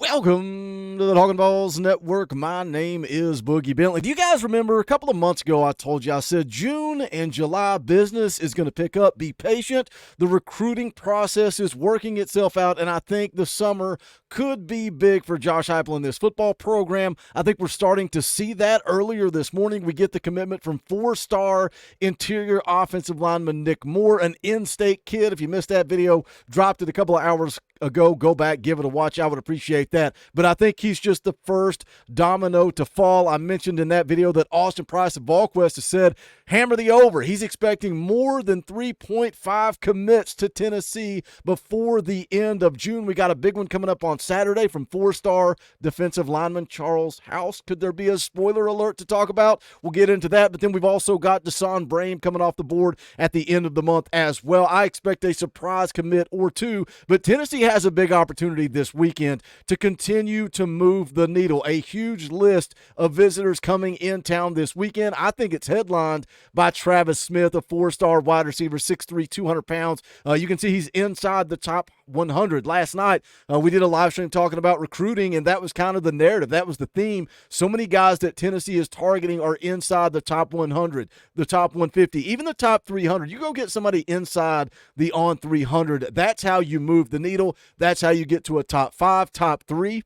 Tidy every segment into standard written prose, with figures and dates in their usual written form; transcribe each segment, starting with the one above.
Welcome to the Talkin VAWLS Network. My name is Boogie Bentley. Do you guys remember a couple of months ago I told you, I said June and July business is going to pick up. Be patient. The recruiting process is working itself out, and I think the summer could be big for Josh Heupel in this football program. I think we're starting to see that. Earlier this morning, we get the commitment from four-star interior offensive lineman Nick Moore, an in-state kid. If you missed that video, dropped it a couple of hours ago, go back, give it a watch. I would appreciate that. But I think he's just the first domino to fall. I mentioned in that video that Austin Price of VolQuest has said, hammer the over. He's expecting more than 3.5 commits to Tennessee before the end of June. We got a big one coming up on Saturday from four-star defensive lineman Charles House. Could there be a spoiler alert to talk about? We'll get into that. But then we've also got Deshaun Brame coming off the board at the end of the month as well. I expect a surprise commit or two, but Tennessee has a big opportunity this weekend to continue to move the needle. A huge list of visitors coming in town this weekend. I think it's headlined by Travis Smith, a four-star wide receiver, 6'3", 200 pounds. You can see he's inside the top 100. Last night, we did a live stream talking about recruiting, and that was kind of the narrative. That was the theme. So many guys that Tennessee is targeting are inside the top 100, the top 150, even the top 300. You go get somebody inside the on 300. That's how you move the needle. That's how you get to a top 5, top 3.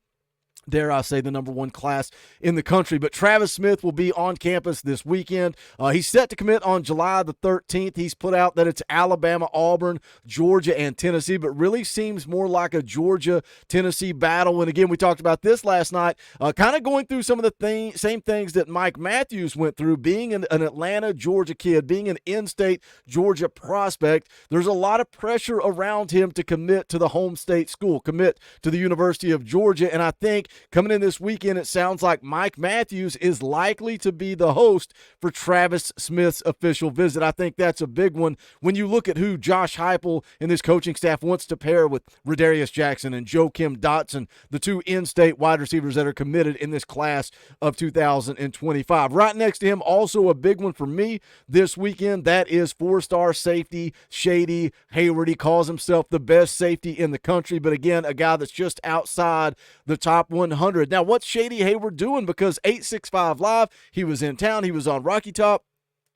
Dare I say the number one class in the country. But Travis Smith will be on campus this weekend. He's set to commit on July the 13th. He's put out that it's Alabama, Auburn, Georgia, and Tennessee, but really seems more like a Georgia-Tennessee battle. And again, we talked about this last night, kind of going through some of the same things that Mike Matthews went through, being an Atlanta, Georgia kid, being an in-state Georgia prospect. There's a lot of pressure around him to commit to the home state school, commit to the University of Georgia, and I think coming in this weekend, it sounds like Mike Matthews is likely to be the host for Travis Smith's official visit. I think that's a big one when you look at who Josh Heupel and his coaching staff wants to pair with Radarius Jackson and Joakim Dotson, the two in-state wide receivers that are committed in this class of 2025. Right next to him, also a big one for me this weekend, that is four-star safety Shady Hayward. He calls himself the best safety in the country, but again, a guy that's just outside the top 100. Now, what's Shady Hayward doing? Because 865 Live, he was in town, he was on Rocky Top.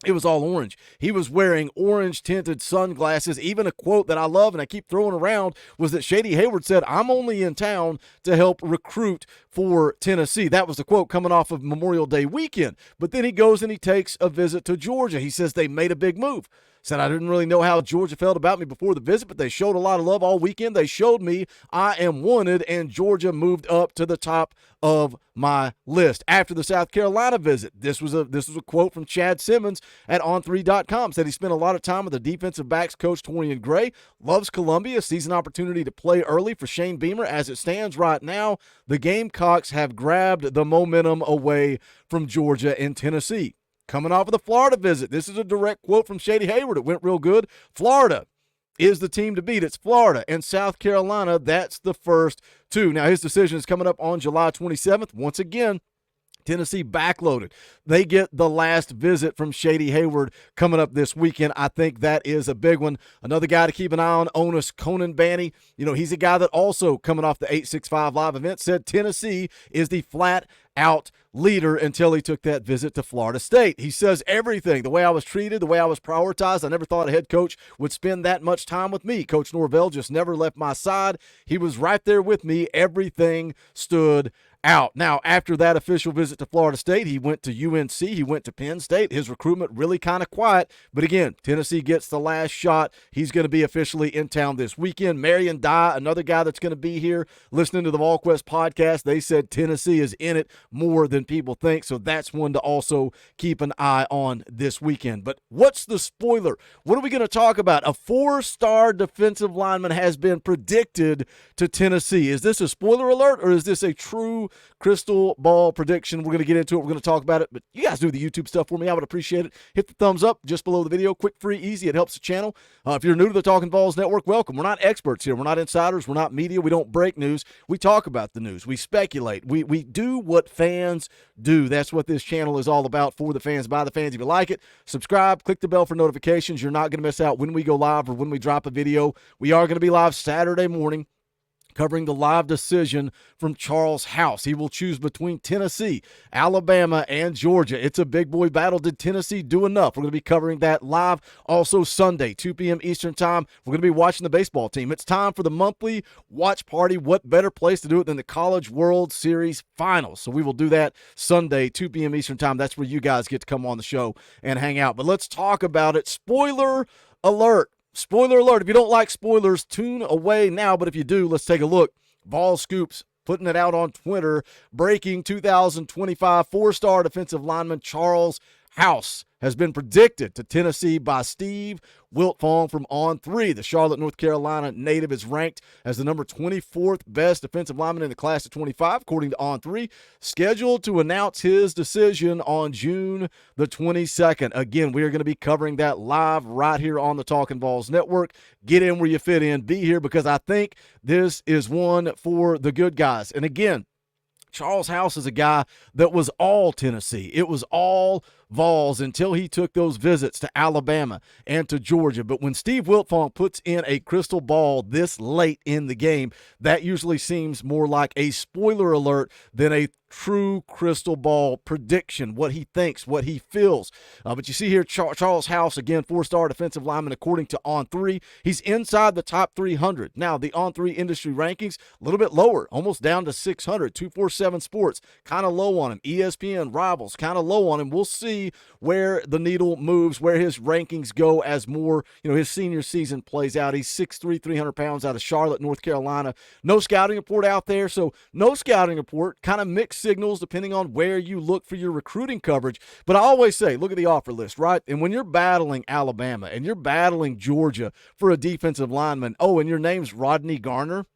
It was all orange. He was wearing orange-tinted sunglasses. Even a quote that I love and I keep throwing around was that Shady Hayward said, "I'm only in town to help recruit for Tennessee." That was the quote coming off of Memorial Day weekend. But then he goes and he takes a visit to Georgia. He says they made a big move. Said, "I didn't really know how Georgia felt about me before the visit, but they showed a lot of love all weekend. They showed me I am wanted, and Georgia moved up to the top of my list." After the South Carolina visit, this was a quote from Chad Simmons at On3.com. Said he spent a lot of time with the defensive backs coach Torian Gray, loves Columbia, sees an opportunity to play early for Shane Beamer. As it stands right now, the Gamecocks have grabbed the momentum away from Georgia and Tennessee. Coming off of the Florida visit, this is a direct quote from Shady Hayward. It went real good. Florida is the team to beat. It's Florida and South Carolina. That's the first two. Now, his decision is coming up on July 27th. Once again, Tennessee backloaded. They get the last visit from Shady Hayward coming up this weekend. I think that is a big one. Another guy to keep an eye on, Onus Conan Banny. You know, he's a guy that also coming off the 865 Live event said Tennessee is the flat-out leader until he took that visit to Florida State. He says everything, the way I was treated, the way I was prioritized, I never thought a head coach would spend that much time with me. Coach Norvell just never left my side. He was right there with me. Everything stood out. Now, after that official visit to Florida State, he went to UNC, he went to Penn State. His recruitment really kind of quiet, but again, Tennessee gets the last shot. He's going to be officially in town this weekend. Marion Dye, another guy that's going to be here listening to the VolQuest podcast, they said Tennessee is in it more than people think, so that's one to also keep an eye on this weekend. But what's the spoiler? What are we going to talk about? A four-star defensive lineman has been predicted to Tennessee. Is this a spoiler alert, or is this a true crystal ball prediction? We're going to get into it. We're going to talk about it, but you guys do the YouTube stuff for me. I would appreciate it. Hit the thumbs up just below the video. Quick, free, easy. It helps the channel. If you're new to the Talkin VAWLS Network, welcome. We're not experts here. We're not insiders. We're not media. We don't break news. We talk about the news. We speculate. We do what fans do. That's what this channel is all about, for the fans, by the fans. If you like it, subscribe, click the bell for notifications. You're not going to miss out when we go live or when we drop a video. We are going to be live Saturday morning. covering the live decision from Charles House. He will choose between Tennessee, Alabama, and Georgia. It's a big boy battle. Did Tennessee do enough? We're going to be covering that live. Also Sunday, 2 p.m. Eastern time, we're going to be watching the baseball team. It's time for the monthly watch party. What better place to do it than the College World Series Finals? So we will do that Sunday, 2 p.m. Eastern time. That's where you guys get to come on the show and hang out. But let's talk about it. Spoiler alert. Spoiler alert. If you don't like spoilers, tune away now. But if you do, let's take a look. Vol Scoops putting it out on Twitter. Breaking 2025 four-star defensive lineman Charles House has been predicted to Tennessee by Steve Wiltfong from On3. The Charlotte, North Carolina native is ranked as the number 24th best defensive lineman in the class of 25, according to On3. Scheduled to announce his decision on June the 22nd. Again, we are going to be covering that live right here on the Talkin VAWLS Network. Get in where you fit in. Be here because I think this is one for the good guys. And again, Charles House is a guy that was all Tennessee. It was all Vols until he took those visits to Alabama and to Georgia. But when Steve Wiltfong puts in a crystal ball this late in the game, that usually seems more like a spoiler alert than a true crystal ball prediction, what he thinks, what he feels. But you see here, Charles House, again, four-star defensive lineman, according to On3. He's inside the top 300. Now, the On3 industry rankings, a little bit lower, almost down to 600. 247 Sports, kind of low on him. ESPN, Rivals, kind of low on him. We'll see where the needle moves, where his rankings go as more, his senior season plays out. He's 6'3", 300 pounds, out of Charlotte, North Carolina. No scouting report out there, so no scouting report, kind of mixed signals depending on where you look for your recruiting coverage. But I always say, look at the offer list, right? And when you're battling Alabama and you're battling Georgia for a defensive lineman, and your name's Rodney Garner,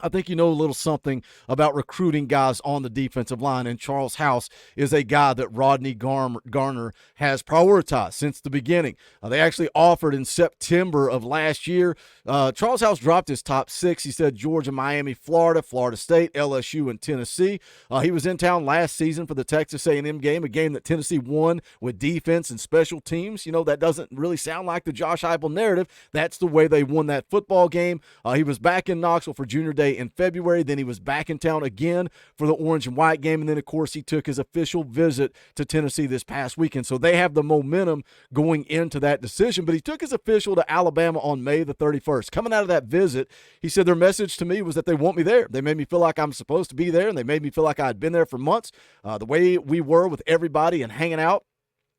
I think you know a little something about recruiting guys on the defensive line, and Charles House is a guy that Rodney Garner has prioritized since the beginning. They actually offered in September of last year. Charles House dropped his top 6. He said Georgia, Miami, Florida, Florida State, LSU, and Tennessee. He was in town last season for the Texas A&M game, a game that Tennessee won with defense and special teams. That doesn't really sound like the Josh Heupel narrative. That's the way they won that football game. He was back in Knoxville for Junior Day in February. Then he was back in town again for the orange and white game. And then, of course, he took his official visit to Tennessee this past weekend. So they have the momentum going into that decision. But he took his official to Alabama on May the 31st. Coming out of that visit, he said their message to me was that they want me there. They made me feel like I'm supposed to be there, and they made me feel like I had been there for months. The way we were with everybody and hanging out,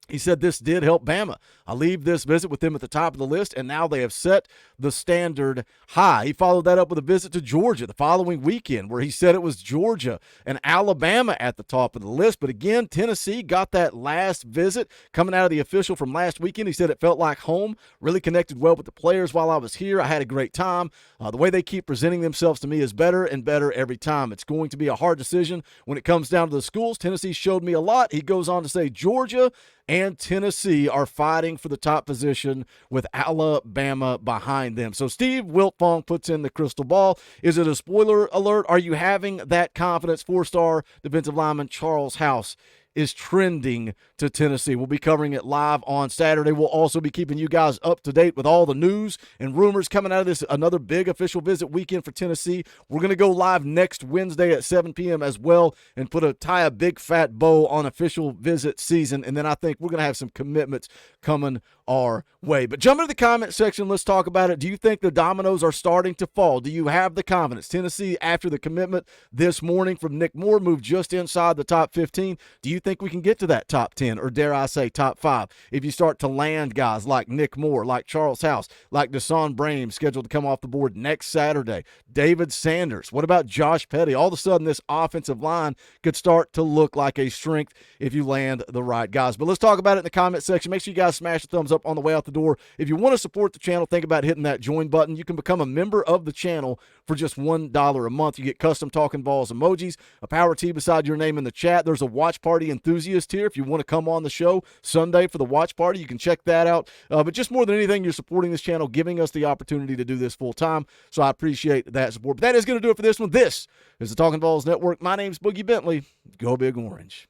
he said this did help Bama. I leave this visit with them at the top of the list, and now they have set the standard high. He followed that up with a visit to Georgia the following weekend, where he said it was Georgia and Alabama at the top of the list. But again, Tennessee got that last visit coming out of the official from last weekend. He said it felt like home, really connected well with the players while I was here. I had a great time. The way they keep presenting themselves to me is better and better every time. It's going to be a hard decision when it comes down to the schools. Tennessee showed me a lot. He goes on to say Georgia and Tennessee are fighting for the top position with Alabama behind them. So Steve Wiltfong puts in the crystal ball. Is it a spoiler alert? Are you having that confidence? Four-star defensive lineman Charles House is trending to Tennessee. We'll be covering it live on Saturday. We'll also be keeping you guys up to date with all the news and rumors coming out of this, another big official visit weekend for Tennessee. We're going to go live next Wednesday at 7 p.m. as well and tie a big fat bow on official visit season. And then I think we're going to have some commitments coming our way. But jump into the comment section. Let's talk about it. Do you think the dominoes are starting to fall? Do you have the confidence? Tennessee, after the commitment this morning from Nick Moore, moved just inside the top 15. Do you think we can get to that top 10, or dare I say top 5, if you start to land guys like Nick Moore, like Charles House, like Deshaun Brame, scheduled to come off the board next Saturday, David Sanders? What about Josh Petty? All of a sudden, this offensive line could start to look like a strength if you land the right guys. But let's talk about it in the comment section. Make sure you guys smash the thumbs up on the way out the door. If you want to support the channel, think about hitting that join button. You can become a member of the channel for just $1 a month. You get custom Talkin VAWLS emojis, a power T beside your name in the chat. There's a watch party enthusiast here. If you want to come on the show Sunday for the watch party, you can check that out. But just more than anything, you're supporting this channel, giving us the opportunity to do this full time. So I appreciate that support. But that is going to do it for this one. This is the Talkin VAWLS Network. My name's Boogie Bentley. Go Big Orange.